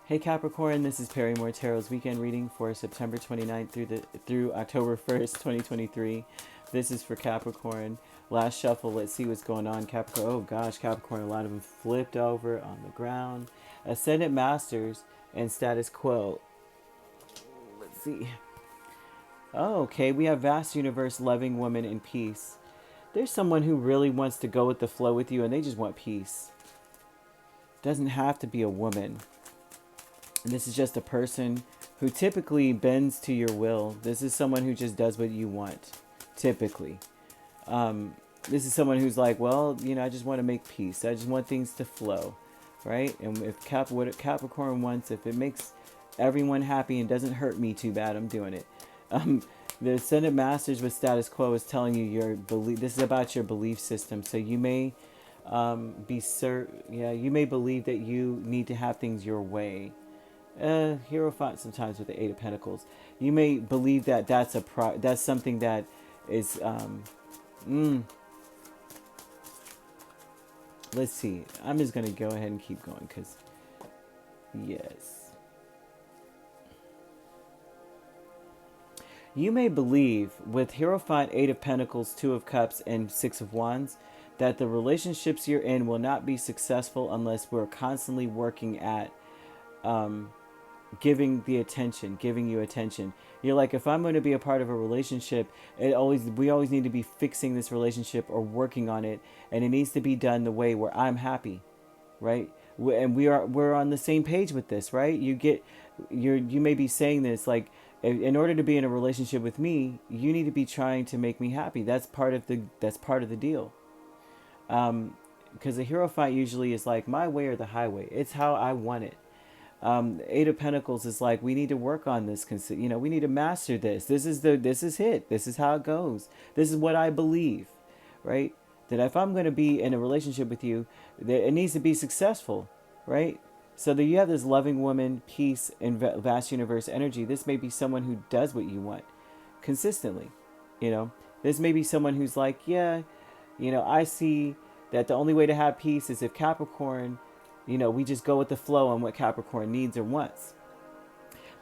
Hey Capricorn, this is Perrymore Tarot's weekend reading for September 29th through October 1st, 2023. This is for Capricorn. Last shuffle, let's see what's going on. Capricorn, oh gosh, Capricorn, a lot of them flipped over on the ground. Ascendant Masters and Status Quo. Let's see. Oh, okay, we have Vast Universe, Loving Woman, and Peace. There's someone who really wants to go with the flow with you and they just want peace. Doesn't have to be a woman. And this is just a person who typically bends to your will. This is someone who just does what you want, typically. This is someone who's like, well, you know, I just want to make peace. I just want things to flow, right? And if what Capricorn wants, if it makes everyone happy and doesn't hurt me too bad, I'm doing it. The Ascendant Masters with Status Quo is telling you your belief. This is about your belief system. So you may you may believe that you need to have things your way. Hierophant sometimes with the Eight of Pentacles. You may believe that that's something that is let's see. I'm just going to go ahead and keep going because yes. You may believe with Hierophant, Eight of Pentacles, Two of Cups, and Six of Wands that the relationships you're in will not be successful unless we're constantly working at giving you attention. You're like, if I'm going to be a part of a relationship, we always need to be fixing this relationship or working on it, and it needs to be done the way where I'm happy, right? And we're on the same page with this, right? You may be saying this like, in order to be in a relationship with me, you need to be trying to make me happy. That's part of the deal. Because the Hierophant usually is like my way or the highway. It's how I want it. Eight of Pentacles is like, we need to work on this. You know, we need to master this. This is it. This is how it goes. This is what I believe, right? That if I'm going to be in a relationship with you, that it needs to be successful, right? So that you have this loving woman, peace, and vast universe energy. This may be someone who does what you want consistently. You know, this may be someone who's like, yeah, you know, I see that the only way to have peace is if Capricorn, you know, we just go with the flow on what Capricorn needs or wants.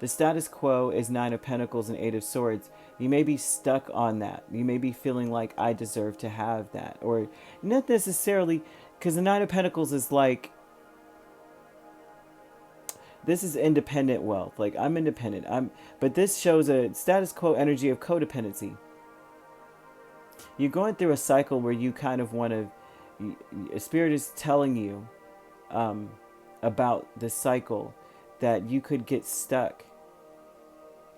The status quo is Nine of Pentacles and Eight of Swords. You may be stuck on that. You may be feeling like I deserve to have that. Or not necessarily, because the Nine of Pentacles is like, this is independent wealth. Like, I'm independent. But this shows a status quo energy of codependency. You're going through a cycle where you kind of want to, Spirit is telling you about the cycle that you could get stuck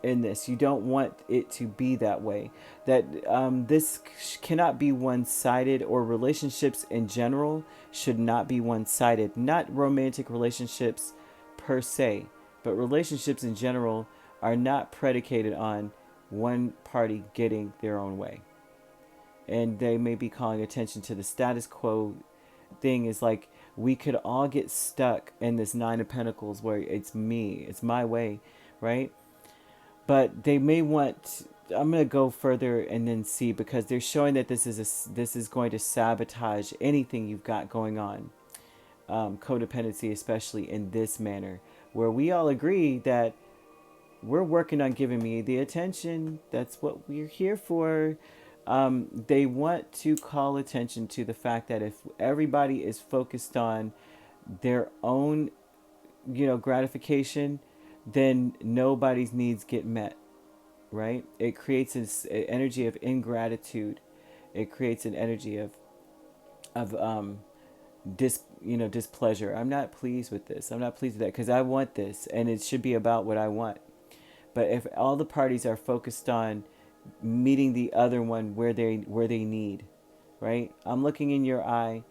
in this. You don't want it to be that way. That this cannot be one-sided, or relationships in general should not be one-sided. Not romantic relationships per se, but relationships in general are not predicated on one party getting their own way. And they may be calling attention to the status quo thing. Is like, we could all get stuck in this Nine of Pentacles where it's me, it's my way, right? But they may want, I'm going to go further and then see, because they're showing that this is going to sabotage anything you've got going on. Codependency, especially in this manner, where we all agree that we're working on giving me the attention. That's what we're here for. They want to call attention to the fact that if everybody is focused on their own, you know, gratification, then nobody's needs get met, right? It creates an energy of ingratitude. It creates an energy of displeasure. I'm not pleased with this. I'm not pleased with that because I want this, and it should be about what I want. But if all the parties are focused on meeting the other one where they need, right? I'm looking in your eye,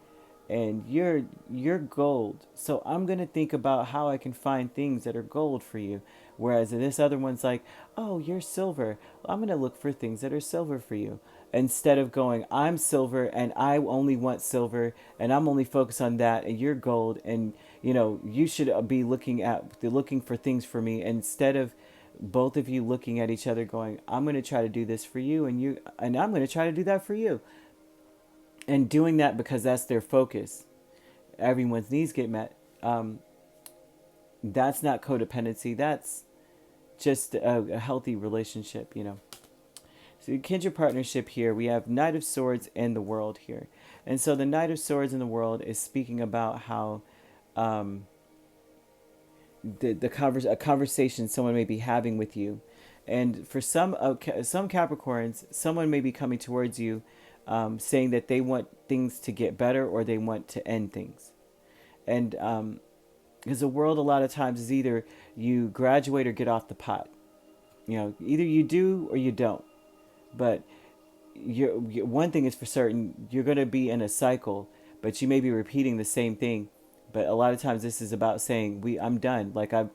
and you're gold. So I'm going to think about how I can find things that are gold for you. Whereas this other one's like, oh, you're silver. I'm going to look for things that are silver for you. Instead of going, I'm silver and I only want silver and I'm only focused on that, and you're gold, and you know, you should be looking for things for me, instead of both of you looking at each other going, I'm going to try to do this for you, and I'm going to try to do that for you. And doing that because that's their focus. Everyone's needs get met. That's not codependency. That's just a healthy relationship, So kindred partnership here, we have Knight of Swords and the World here. And so the Knight of Swords and the World is speaking about how um, a conversation someone may be having with you. And for some Capricorns, someone may be coming towards you saying that they want things to get better or they want to end things. And because the world a lot of times is either you graduate or get off the pot. Either you do or you don't. But one thing is for certain, you're going to be in a cycle, but you may be repeating the same thing. But a lot of times this is about saying, I'm done. Like I've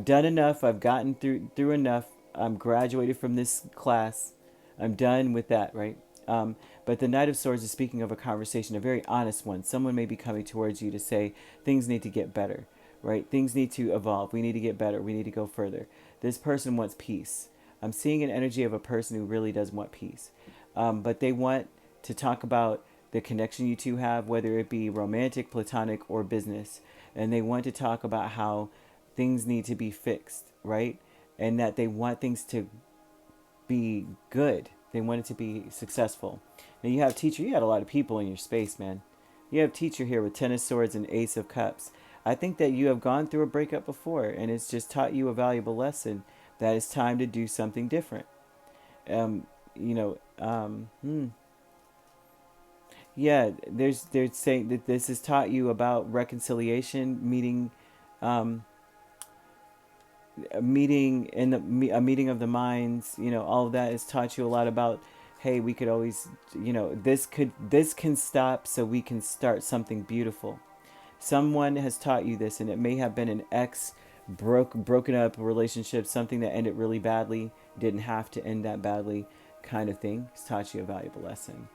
done enough. I've gotten through enough. I'm graduated from this class. I'm done with that, right? But the Knight of Swords is speaking of a conversation, a very honest one. Someone may be coming towards you to say things need to get better, right? Things need to evolve. We need to get better. We need to go further. This person wants peace. I'm seeing an energy of a person who really does want peace. But they want to talk about the connection you two have, whether it be romantic, platonic, or business. And they want to talk about how things need to be fixed, right? And that they want things to be good. They want it to be successful. Now you have teacher. You got a lot of people in your space, man. You have teacher here with Ten of Swords and Ace of Cups. I think that you have gone through a breakup before, and it's just taught you a valuable lesson that it's time to do something different. Yeah, they're saying that this has taught you about reconciliation, a meeting of the minds. All of that has taught you a lot about, hey, we could always, this can stop so we can start something beautiful. Someone has taught you this, and it may have been an ex broken up relationship, something that ended really badly, didn't have to end that badly, kind of thing. It's taught you a valuable lesson.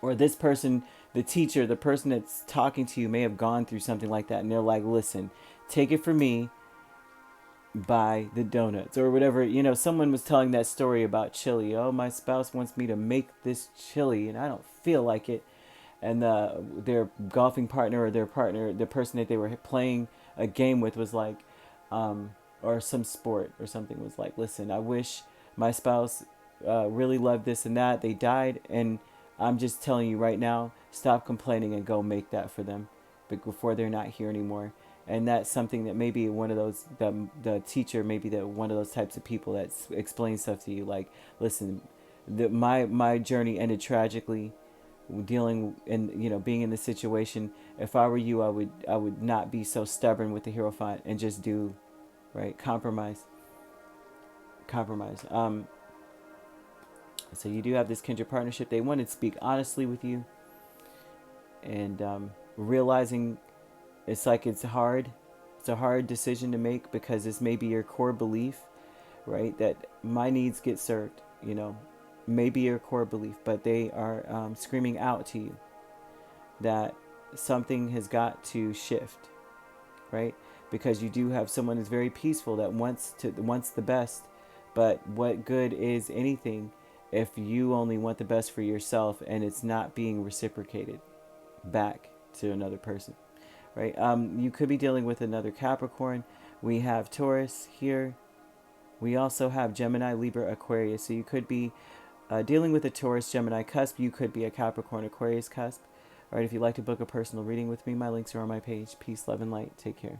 Or this person, the teacher, the person that's talking to you may have gone through something like that, and they're like, listen, take it from me, buy the donuts or whatever. Someone was telling that story about chili. Oh, my spouse wants me to make this chili and I don't feel like it. And their golfing partner or their partner, the person that they were playing a game with, was like, or some sport or something, was like, listen, I wish my spouse really loved this and that. They died, and I'm just telling you right now, stop complaining and go make that for them before they're not here anymore. And that's something that maybe one of those, the teacher, maybe one of those types of people that explains stuff to you, like, listen, my journey ended tragically, dealing and being in this situation. If I were you, I would not be so stubborn with the Hierophant and just do right. Compromise. So you do have this kindred partnership. They want to speak honestly with you, and realizing it's a hard decision to make, because this may be your core belief, right? That my needs get served, maybe your core belief, but they are screaming out to you that something has got to shift, right? Because you do have someone who's very peaceful that wants the best, but what good is anything if you only want the best for yourself and it's not being reciprocated back to another person, right? You could be dealing with another Capricorn. We have Taurus here. We also have Gemini, Libra, Aquarius. So you could be dealing with a Taurus, Gemini cusp. You could be a Capricorn, Aquarius cusp. All right, if you'd like to book a personal reading with me, my links are on my page. Peace, love, and light. Take care.